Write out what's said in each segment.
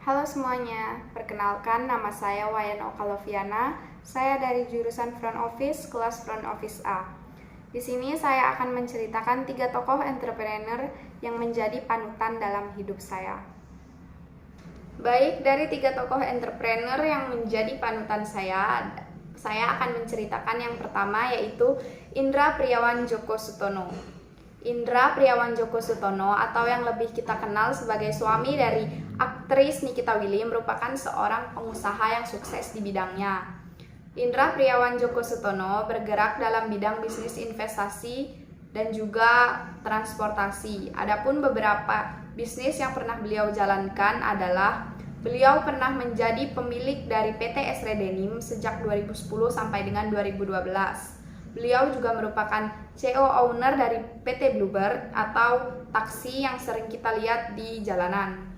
Halo semuanya, perkenalkan nama saya Wayan Okaloviana. Saya dari jurusan Front Office, kelas Front Office A. Di sini saya akan menceritakan 3 tokoh entrepreneur yang menjadi panutan dalam hidup saya. Baik, dari 3 tokoh entrepreneur yang menjadi panutan saya akan menceritakan yang pertama yaitu Indra Priawan Joko Sutono. Indra Priawan Joko Sutono atau yang lebih kita kenal sebagai suami dari aktris Nikita Willy merupakan seorang pengusaha yang sukses di bidangnya. Indra Priawan Joko Sutono bergerak dalam bidang bisnis investasi dan juga transportasi. Adapun beberapa bisnis yang pernah beliau jalankan adalah beliau pernah menjadi pemilik dari PT Esre Denim sejak 2010 sampai dengan 2012. Beliau juga merupakan CEO owner dari PT Bluebird atau taksi yang sering kita lihat di jalanan.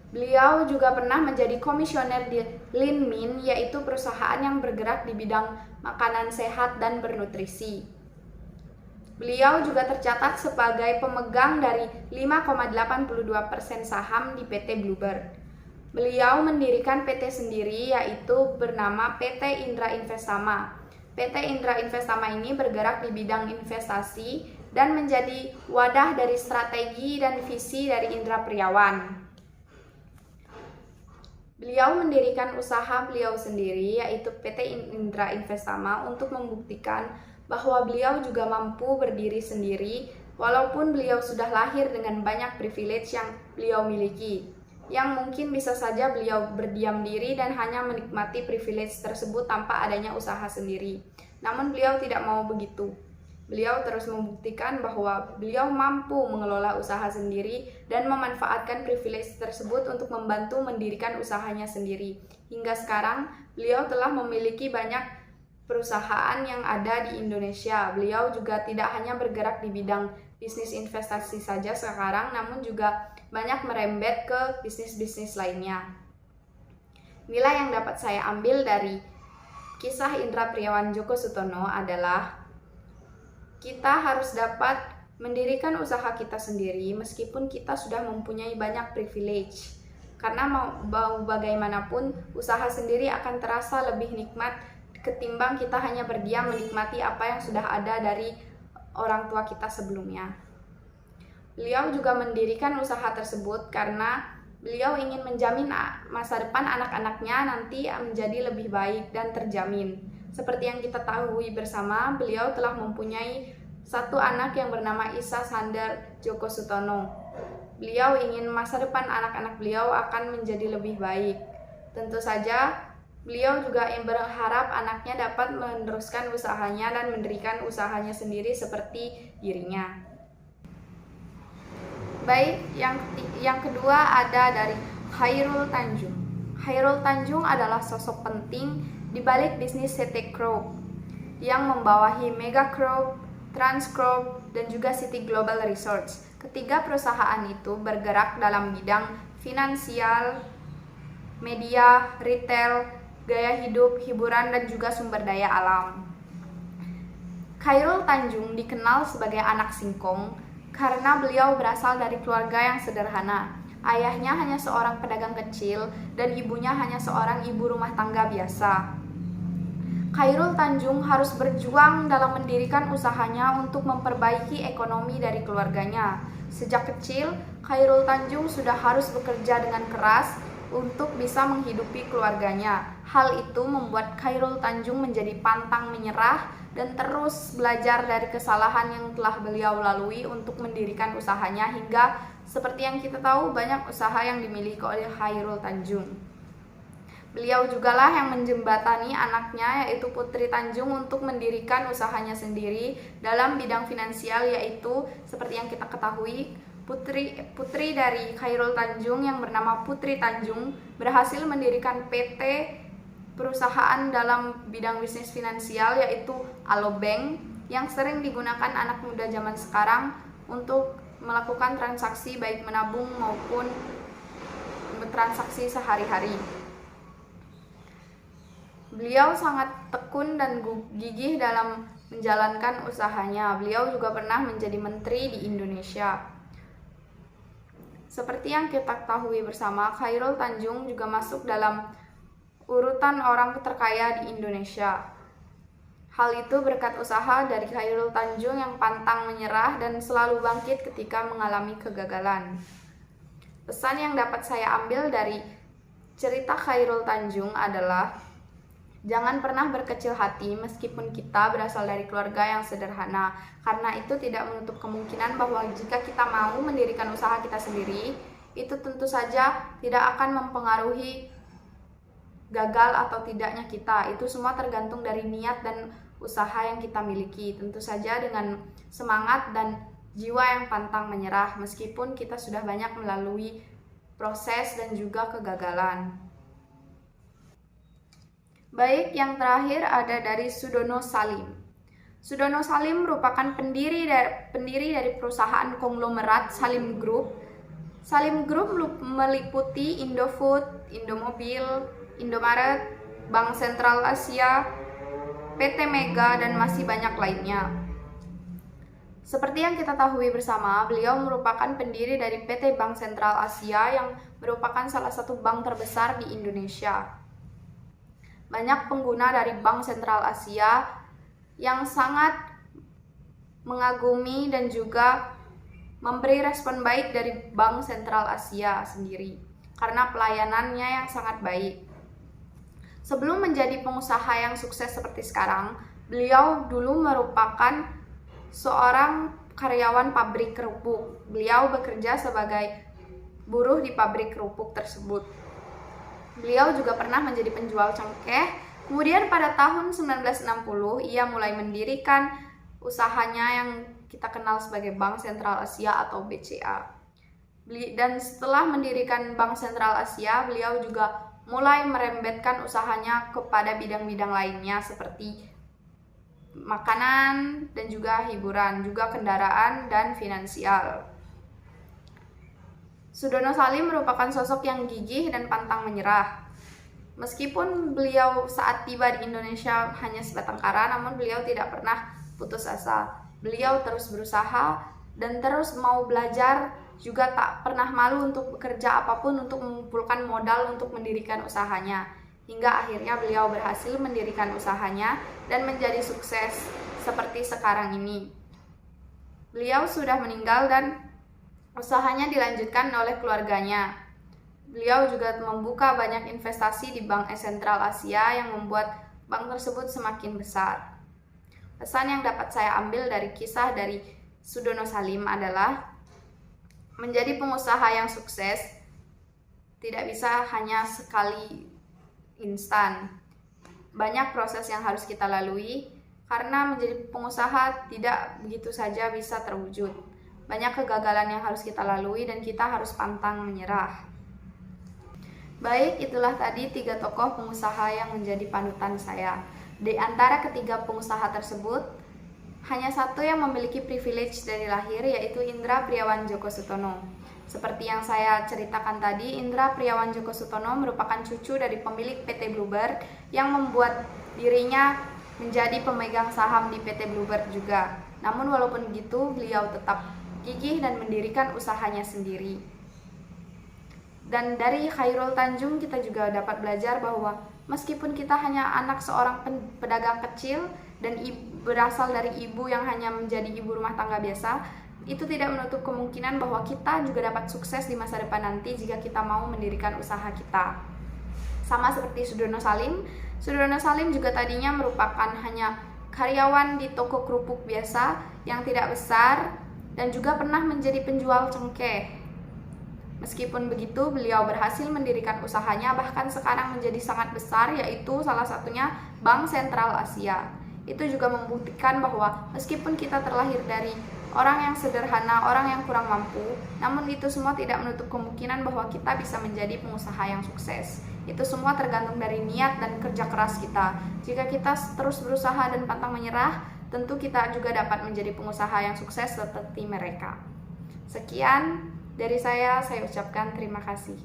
Beliau juga pernah menjadi komisioner di Linmin, yaitu perusahaan yang bergerak di bidang makanan sehat dan bernutrisi. Beliau juga tercatat sebagai pemegang dari 5,82% saham di PT Bluebird. Beliau mendirikan PT sendiri yaitu bernama PT Indra Investama. PT Indra Investama ini bergerak di bidang investasi dan menjadi wadah dari strategi dan visi dari Indra Priawan. Beliau mendirikan usaha beliau sendiri yaitu PT Indra Investama untuk membuktikan bahwa beliau juga mampu berdiri sendiri walaupun beliau sudah lahir dengan banyak privilege yang beliau miliki. Yang mungkin bisa saja beliau berdiam diri dan hanya menikmati privilege tersebut tanpa adanya usaha sendiri. Namun beliau tidak mau begitu. Beliau terus membuktikan bahwa beliau mampu mengelola usaha sendiri dan memanfaatkan privilege tersebut untuk membantu mendirikan usahanya sendiri. Hingga sekarang, beliau telah memiliki banyak perusahaan yang ada di Indonesia. Beliau juga tidak hanya bergerak di bidang bisnis investasi saja sekarang, namun juga banyak merembet ke bisnis-bisnis lainnya. Inilah yang dapat saya ambil dari kisah Indra Priawan Joko Sutono adalah kita harus dapat mendirikan usaha kita sendiri meskipun kita sudah mempunyai banyak privilege. Karena mau bagaimanapun usaha sendiri akan terasa lebih nikmat ketimbang kita hanya berdiam menikmati apa yang sudah ada dari orang tua kita sebelumnya. Beliau juga mendirikan usaha tersebut karena beliau ingin menjamin masa depan anak-anaknya nanti menjadi lebih baik dan terjamin. Seperti yang kita tahu bersama, beliau telah mempunyai satu anak yang bernama Isa Sandar Joko Sutono. Beliau ingin masa depan anak-anak beliau akan menjadi lebih baik. Tentu saja, beliau juga berharap anaknya dapat meneruskan usahanya dan mendirikan usahanya sendiri seperti dirinya. Baik, yang kedua ada dari Khairul Tanjung. Khairul Tanjung adalah sosok penting di balik bisnis CT Group yang membawahi Mega Group, Trans Group, dan juga City Global Resorts. Ketiga perusahaan itu bergerak dalam bidang finansial, media, retail, gaya hidup, hiburan, dan juga sumber daya alam. Khairul Tanjung dikenal sebagai anak singkong karena beliau berasal dari keluarga yang sederhana. Ayahnya hanya seorang pedagang kecil dan ibunya hanya seorang ibu rumah tangga biasa. Khairul Tanjung harus berjuang dalam mendirikan usahanya untuk memperbaiki ekonomi dari keluarganya. Sejak kecil, Khairul Tanjung sudah harus bekerja dengan keras untuk bisa menghidupi keluarganya. Hal itu membuat Khairul Tanjung menjadi pantang menyerah dan terus belajar dari kesalahan yang telah beliau lalui untuk mendirikan usahanya hingga seperti yang kita tahu banyak usaha yang dimiliki oleh Khairul Tanjung. Beliau jugalah yang menjembatani anaknya yaitu Putri Tanjung untuk mendirikan usahanya sendiri dalam bidang finansial, yaitu seperti yang kita ketahui Putri dari Khairul Tanjung yang bernama Putri Tanjung berhasil mendirikan PT perusahaan dalam bidang bisnis finansial yaitu Alobank yang sering digunakan anak muda zaman sekarang untuk melakukan transaksi baik menabung maupun transaksi sehari-hari. Beliau sangat tekun dan gigih dalam menjalankan usahanya. Beliau juga pernah menjadi menteri di Indonesia. Seperti yang kita ketahui bersama, Chairul Tanjung juga masuk dalam urutan orang terkaya di Indonesia. Hal itu berkat usaha dari Chairul Tanjung yang pantang menyerah dan selalu bangkit ketika mengalami kegagalan. Pesan yang dapat saya ambil dari cerita Chairul Tanjung adalah jangan pernah berkecil hati meskipun kita berasal dari keluarga yang sederhana, karena itu tidak menutup kemungkinan bahwa jika kita mau mendirikan usaha kita sendiri, itu tentu saja tidak akan mempengaruhi gagal atau tidaknya kita. Itu semua tergantung dari niat dan usaha yang kita miliki, tentu saja dengan semangat dan jiwa yang pantang menyerah meskipun kita sudah banyak melalui proses dan juga kegagalan. Baik, yang terakhir ada dari Sudono Salim. Sudono Salim merupakan pendiri dari perusahaan konglomerat Salim Group. Salim Group meliputi Indofood, Indomobil, Indomaret, Bank Sentral Asia, PT Mega, dan masih banyak lainnya. Seperti yang kita tahui bersama, beliau merupakan pendiri dari PT Bank Sentral Asia yang merupakan salah satu bank terbesar di Indonesia. Banyak pengguna dari Bank Sentral Asia yang sangat mengagumi dan juga memberi respon baik dari Bank Sentral Asia sendiri karena pelayanannya yang sangat baik. Sebelum menjadi pengusaha yang sukses seperti sekarang, beliau dulu merupakan seorang karyawan pabrik kerupuk. Beliau bekerja sebagai buruh di pabrik kerupuk tersebut. Beliau juga pernah menjadi penjual cengkeh. Kemudian pada tahun 1960 ia mulai mendirikan usahanya yang kita kenal sebagai Bank Sentral Asia atau BCA. Dan setelah mendirikan Bank Sentral Asia, beliau juga mulai merembetkan usahanya kepada bidang-bidang lainnya seperti makanan dan juga hiburan, juga kendaraan dan finansial. Sudono Salim merupakan sosok yang gigih dan pantang menyerah. Meskipun beliau saat tiba di Indonesia hanya sebatang kara, namun beliau tidak pernah putus asa. Beliau terus berusaha dan terus mau belajar, juga tak pernah malu untuk bekerja apapun untuk mengumpulkan modal untuk mendirikan usahanya. Hingga akhirnya beliau berhasil mendirikan usahanya dan menjadi sukses seperti sekarang ini. Beliau sudah meninggal dan usahanya dilanjutkan oleh keluarganya. Beliau juga membuka banyak investasi di Bank Sentral Asia yang membuat bank tersebut semakin besar. Pesan yang dapat saya ambil dari kisah dari Sudono Salim adalah menjadi pengusaha yang sukses tidak bisa hanya sekali instan. Banyak proses yang harus kita lalui karena menjadi pengusaha tidak begitu saja bisa terwujud. Banyak kegagalan yang harus kita lalui dan kita harus pantang menyerah. Baik, itulah tadi 3 tokoh pengusaha yang menjadi panutan saya. Di antara ketiga pengusaha tersebut, hanya satu yang memiliki privilege dari lahir, yaitu Indra Priawan Djoko Sutono. Seperti yang saya ceritakan tadi, Indra Priawan Djoko Sutono merupakan cucu dari pemilik PT Bluebird yang membuat dirinya menjadi pemegang saham di PT Bluebird juga. Namun walaupun begitu, beliau tetap gigih dan mendirikan usahanya sendiri. Dan dari Chairul Tanjung kita juga dapat belajar bahwa meskipun kita hanya anak seorang pedagang kecil dan berasal dari ibu yang hanya menjadi ibu rumah tangga biasa, itu tidak menutup kemungkinan bahwa kita juga dapat sukses di masa depan nanti jika kita mau mendirikan usaha kita. Sama seperti Sudono Salim. Sudono Salim juga tadinya merupakan hanya karyawan di toko kerupuk biasa yang tidak besar dan juga pernah menjadi penjual cengkeh. Meskipun begitu, beliau berhasil mendirikan usahanya bahkan sekarang menjadi sangat besar, yaitu salah satunya Bank Sentral Asia. Itu juga membuktikan bahwa meskipun kita terlahir dari orang yang sederhana, orang yang kurang mampu, namun itu semua tidak menutup kemungkinan bahwa kita bisa menjadi pengusaha yang sukses. Itu semua tergantung dari niat dan kerja keras kita. Jika kita terus berusaha dan pantang menyerah, tentu kita juga dapat menjadi pengusaha yang sukses seperti mereka. Sekian dari saya ucapkan terima kasih.